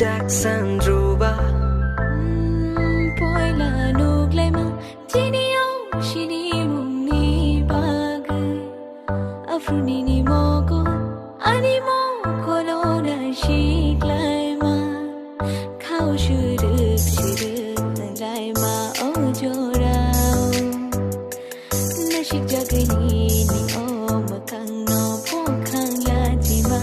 Jackson Druba Poila nuglema Tinio shini muni bagai Afruni ni mogo Animo kolona shiklaima Khao shuruk shuruk laima ojorao Nashik jagani ni omakang no pokang lajima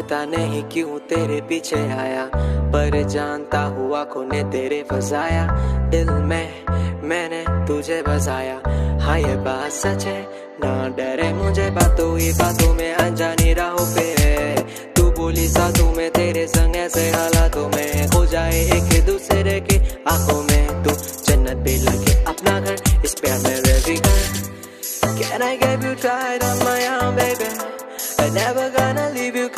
पता नहीं क्यों तेरे पीछे आया पर जानता हुआ आँखों ने तेरे फसाया दिल में मैंने तुझे बसाया हाँ ये बात सच है ना डरे मुझे बातों ही बातों में अनजानी राहों पे है तू बोली साथों में तेरे संग ऐसे हालातों में हो जाए एक दूसरे की आंखों में तू जन्नत भी लगे अपना घर इस प्यार में रह भी कर Can I get you tied on my arm baby I'm never gonna leave you